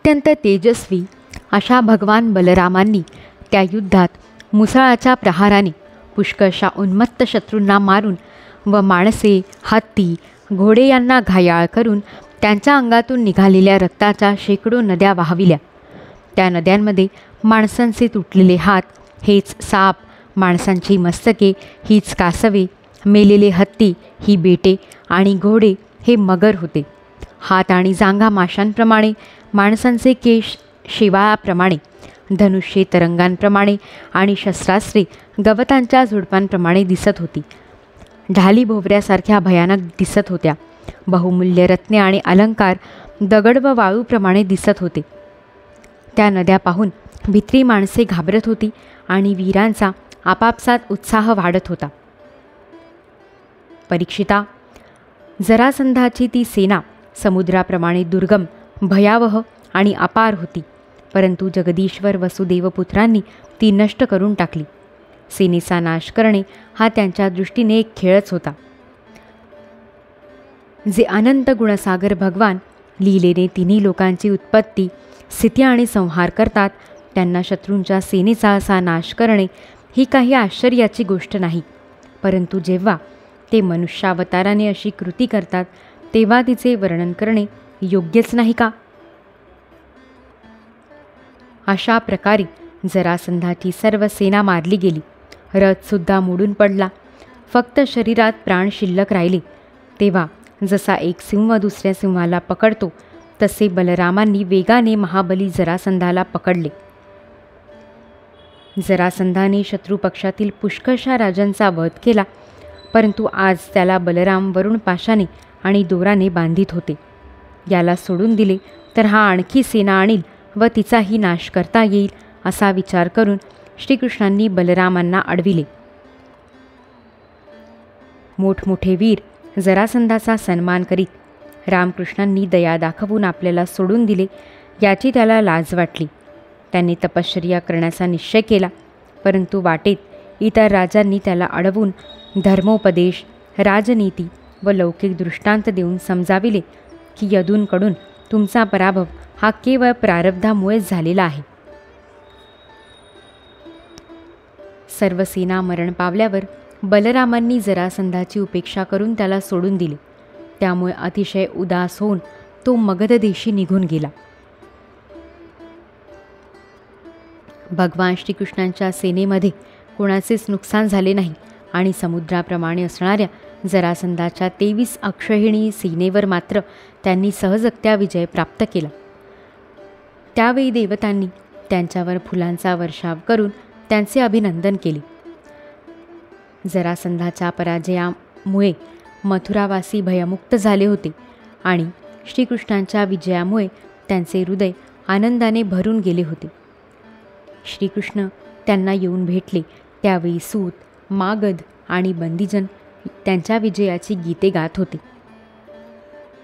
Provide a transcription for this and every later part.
अत्यंत तेजस्वी अशा भगवान बलरामांनी त्या युद्धात मुसळाच्या प्रहाराने पुष्कळशा उन्मत्त शत्रूंना मारून व माणसे, हत्ती, घोडे यांना घायाळ करून त्यांच्या अंगातून निघालेल्या रक्ताच्या शेकडो नद्या वाहविल्या. त्या नद्यांमध्ये माणसांचे तुटलेले हात हेच साप, माणसांची मस्तके हीच कासवे, मेलेले हत्ती ही बेटे आणि घोडे हे मगर होते. हात आणि जांघा माशांप्रमाणे, माणसांचे केश शेवाळाप्रमाणे, धनुष्ये तरंगांप्रमाणे आणि शस्त्रास्त्रे गवतांच्या झुडपांप्रमाणे दिसत होती. ढाली भोवऱ्यासारख्या भयानक दिसत होत्या. बहुमूल्य रत्ने आणि अलंकार दगड व वाळूप्रमाणे दिसत होते. त्या नद्या पाहून भित्री माणसे घाबरत होती आणि वीरांचा आपापसात उत्साह वाढत होता. परीक्षिता, जरासंधाची ती सेना समुद्राप्रमाणे दुर्गम, भयावह आणि अपार होती, परंतु जगदीश्वर वसुदेवपुत्रांनी ती नष्ट करून टाकली. सेनेचा नाश करणे हा त्यांच्या दृष्टीने एक खेळच होता. जे अनंत गुणसागर भगवान लीलेने तिन्ही लोकांची उत्पत्ती, स्थिती आणि संहार करतात, त्यांना शत्रूंच्या सेनेचा असा नाश करणे ही काही आश्चर्याची गोष्ट नाही. परंतु जेव्हा ते मनुष्यावताराने अशी कृती करतात तेव्हा तिचे वर्णन करणे योग्यच नाही का? अशा प्रकारे जरासंधाची सर्व सेना मारली गेली. रथसुद्धा मोडून पडला. फक्त शरीरात प्राण शिल्लक राहिले. तेव्हा जसा एक सिंह दुसऱ्या सिंहाला पकडतो तसे बलरामांनी वेगाने महाबली जरासंधाला पकडले. जरासंधाने शत्रुपक्षातील पुष्कळशा राजांचा वध केला, परंतु आज त्याला बलराम वरुण पाशाने आणि दोराने बांधित होते. याला सोडून दिले तर हा आणखी सेना आणील व तिचाही नाश करता येईल असा विचार करून श्रीकृष्णांनी बलरामांना अडविले. मोठमोठे वीर जरासंधाचा सन्मान करीत रामकृष्णांनी दया दाखवून आपल्याला सोडून दिले याची त्याला लाज वाटली. त्याने तपश्चर्या करण्याचा निश्चय केला, परंतु वाटेत इतर राजांनी त्याला अडवून धर्मोपदेश, राजनीती व लौकिक दृष्टांत देऊन समजाविले की यदूंकडून तुमचा पराभव हा केवळ प्रारब्धामुळेच झालेला आहे. सर्व सेना मरण पावल्यावर बलरामांनी जरासंधाची उपेक्षा करून त्याला सोडून दिले. त्यामुळे अतिशय उदास होऊन तो मगध देशी निघून गेला. भगवान श्रीकृष्णांच्या सेनेमध्ये कोणाचेच नुकसान झाले नाही आणि समुद्राप्रमाणे असणाऱ्या जरासंधाच्या 23 अक्षहिणी सेनेवर मात्र त्यांनी सहजगत्या विजय प्राप्त केला. त्यावेळी देवतांनी त्यांच्यावर फुलांचा वर्षाव करून त्यांचे अभिनंदन केले. जरासंधाच्या पराजयामुळे मथुरावासी भयमुक्त झाले होते आणि श्रीकृष्णांच्या विजयामुळे त्यांचे हृदय आनंदाने भरून गेले होते. श्रीकृष्ण त्यांना येऊन भेटले त्यावेळी सूत, मागध आणि बंदीजन त्यांच्या विजयाची गीते गात होते.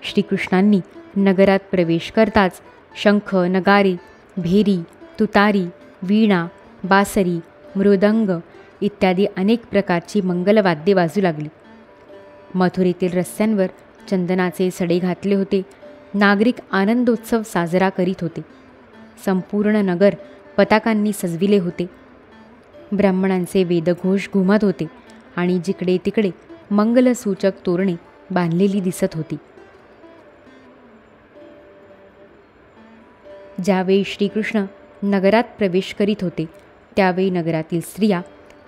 श्रीकृष्णांनी नगरात प्रवेश करताच शंख, नगारे, भेरी, तुतारी, वीणा, बासरी, मृदंग इत्यादी अनेक प्रकारची मंगलवाद्ये वाजू लागली. मथुरेतील रस्त्यांवर चंदनाचे सडे घातले होते. नागरिक आनंदोत्सव साजरा करीत होते. संपूर्ण नगर पताकांनी सजविले होते. ब्राह्मणांचे वेदघोष घुमत होते आणि जिकडे तिकडे मंगलसूचक तोरणे बांधलेली दिसत होती. ज्यावेळी श्रीकृष्ण नगरात प्रवेश करीत होते त्यावेळी नगरातील स्त्रिया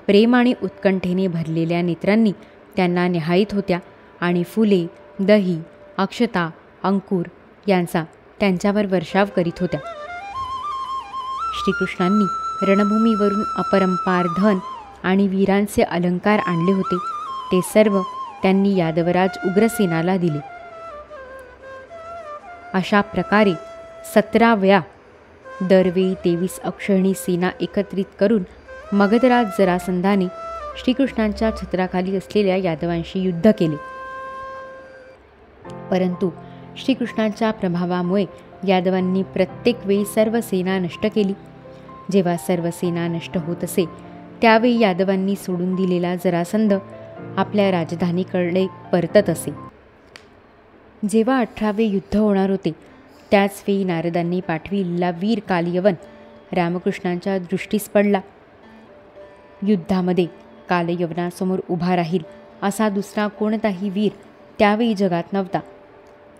प्रेम आणि उत्कंठेने भरलेल्या नेत्रांनी त्यांना निहाळीत होत्या आणि फुले, दही, अक्षता, अंकुर यांचा त्यांच्यावर वर्षाव करीत होत्या. श्रीकृष्णांनी रणभूमीवरून अपरंपार धन आणि वीरांचे अलंकार आणले होते. ते सर्व त्यांनी यादवराज उग्रसेनाला दिले. अशा प्रकारे 17 वेळा दरवेळी 23 अक्षहिणी सेना एकत्रित करून मगधराज जरासंधाने श्रीकृष्णांच्या छत्राखाली असलेल्या यादवांशी युद्ध केले. परंतु श्रीकृष्णांच्या प्रभावामुळे यादवांनी प्रत्येक वेळी सर्व सेना नष्ट केली. जेव्हा सर्व सेना नष्ट होत असे त्यावेळी यादवांनी सोडून दिलेला जरासंध आपल्या राजधानीकडे परतत असे. जेव्हा 18वे युद्ध होणार होते त्याच वेळी नारदांनी पाठविलेला वीर कालयवन रामकृष्णांच्या दृष्टीस पडला. युद्धामध्ये कालयवनासमोर उभा राहील असा दुसरा कोणताही वीर त्यावेळी जगात नव्हता.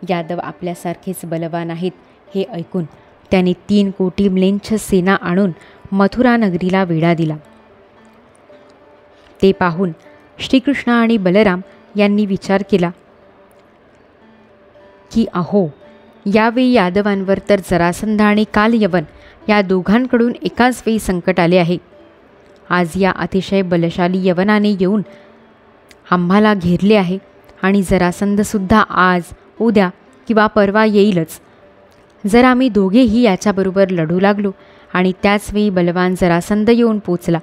यादव आपल्यासारखेच बलवान आहेत हे ऐकून त्याने 3 कोटी म्लेच्छ सेना आणून मथुरा नगरीला वेढा दिला. ते पाहून श्रीकृष्ण आणि बलराम यांनी विचार केला की अहो, यावेळी यादवांवर तर जरासंध आणि कालयवन या दोघांकडून एकाच वेळी संकट आले आहे. आज या अतिशय बलशाली यवनाने येऊन आम्हाला घेरले आहे आणि जरासंधसुद्धा आज, उद्या किंवा परवा येईलच. जर आम्ही दोघेही याच्याबरोबर लढू लागलो आणि त्याचवेळी बलवान जरासंध येऊन पोचला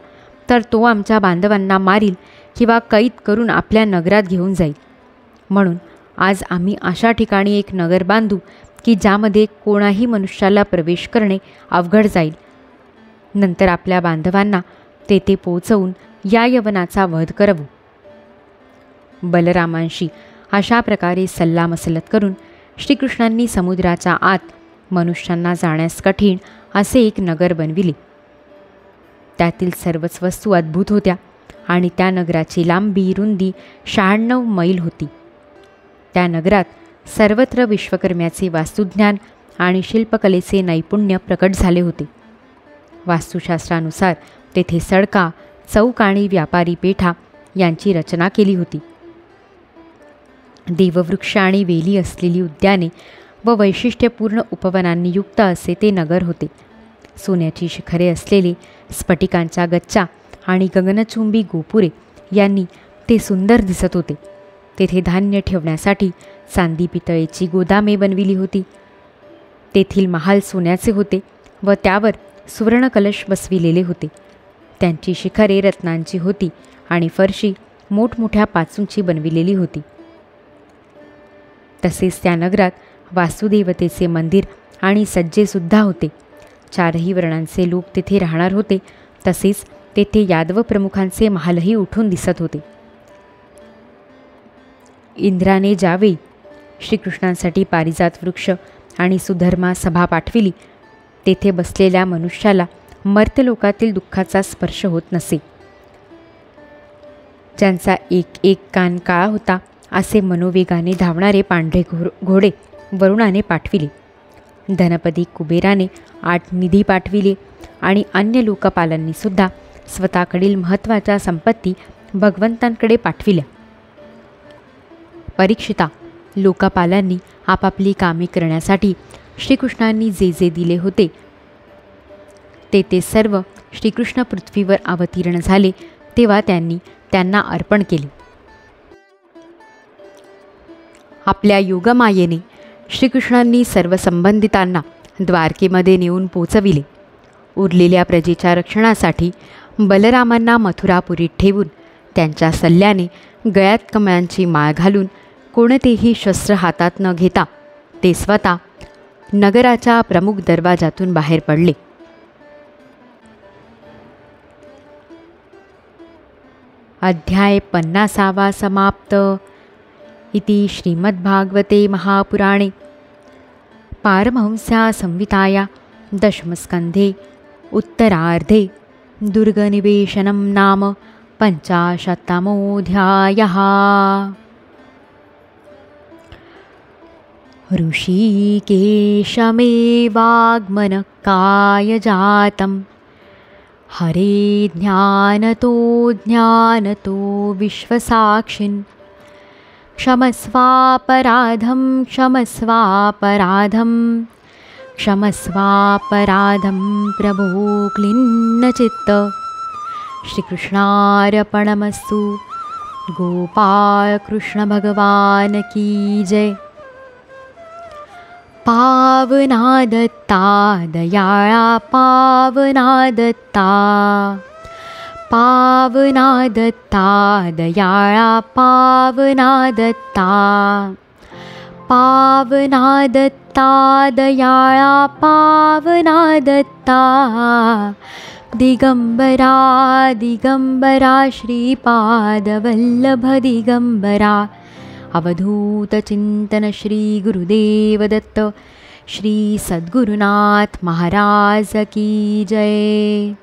तर तो आमच्या बांधवांना मारील किंवा कैद करून आपल्या नगरात घेऊन जाईल. म्हणून आज आम्ही अशा ठिकाणी एक नगर बांधू की ज्यामध्ये कोणाही मनुष्याला प्रवेश करणे अवघड जाईल. नंतर आपल्या बांधवांना तेथे पोचवून या यवनाचा वध करवू. बलरामांशी अशा प्रकारे सल्लामसलत करून श्रीकृष्णांनी समुद्राच्या आत मनुष्यांना जाण्यास कठीण असे एक नगर बनविले. त्यातील सर्वच वस्तू अद्भुत होत्या आणि त्या नगराची लांबी रुंदी 96 मैल होती. त्या नगरात सर्वत्र विश्वकर्म्याचे वास्तुज्ञान आणि शिल्पकलेचे नैपुण्य प्रकट झाले होते. वास्तुशास्त्रानुसार तेथे सडका, चौक आणि व्यापारी पेठा यांची रचना केली होती. देववृक्ष आणि वेली असलेली उद्याने व वैशिष्ट्यपूर्ण उपवनांनी युक्त असे ते नगर होते. सोन्याची शिखरे असलेले स्फटिकांच्या गच्चा आणि गगनचुंबी गोपुरे यांनी ते सुंदर दिसत होते. तेथे धान्य ठेवण्यासाठी चांदी पितळेची गोदामे बनविली होती. तेथील महाल सोन्याचे होते व त्यावर सुवर्णकलश बसविलेले होते. त्यांची शिखरे रत्नांची होती आणि फरशी मोठमोठ्या पाचूंची बनविलेली होती. तसेच त्या नगरात वासुदेवतेचे मंदिर आणि सज्जेसुद्धा होते. 4ही वर्णांचे लोक तेथे राहणार होते. तसेच तेथे यादव प्रमुखांचे महालही उठून दिसत होते. इंद्राने ज्यावेळी श्रीकृष्णांसाठी पारिजात वृक्ष आणि सुधर्मा सभा पाठविली तेथे बसलेल्या मनुष्याला मर्त्यलोकातील दुःखाचा स्पर्श होत नसे. ज्यांचा एक कान काळा होता असे मनोवेगाने धावणारे पांढरे घोडे वरुणाने पाठविले. धनपदी कुबेराने 8 निधी पाठविले आणि अन्य लोकपालांनीसुद्धा स्वतःकडील महत्त्वाच्या संपत्ती भगवंतांकडे पाठविल्या. परीक्षिता, लोकपालांनी आपापली कामे करण्यासाठी श्रीकृष्णांनी जे जे दिले होते ते सर्व श्रीकृष्ण पृथ्वीवर अवतीर्ण झाले तेव्हा त्यांनी त्यांना अर्पण केले. आपल्या योगमायेने श्रीकृष्णांनी सर्व संबंधितांना द्वारकेमध्ये नेऊन पोचविले. उरलेल्या प्रजेच्या रक्षणासाठी बलरामांना मथुरापुरीत ठेवून त्यांच्या सल्ल्याने गळ्यात कमळांची माळ घालून कोणतेही शस्त्र हातात न घेता ते स्वतः नगराच्या प्रमुख दरवाजातून बाहेर पडले. अध्याय 50 समाप्त. इति श्रीमद्भागवते महापुराणे पारमहंस्या संहिताया दशमस्कन्धे उत्तरार्धे दुर्गनिवेशनं नाम 50तमोऽध्यायः. ऋषिकेशमेवागमनकायजातं हरे ज्ञानतो विश्वसाक्षिन् क्षमस्वापराधं प्रभो क्लिन्नचित्त. श्रीकृष्णार्पणमस्तु. गोपाल कृष्ण भगवान की जय. पावना दत्ता दयाळा पावना दत्ता, पावना दत्ता दयाळा पावना दत्ता, पावना दत्ता दयाळा पावना दत्ता. दिगंबरा दिगंबरा श्रीपादवल्लभ दिगंबरा. अवधूत चिंतन श्री गुरुदेव दत्त. श्री सद्गुरुनाथ महाराज की जय.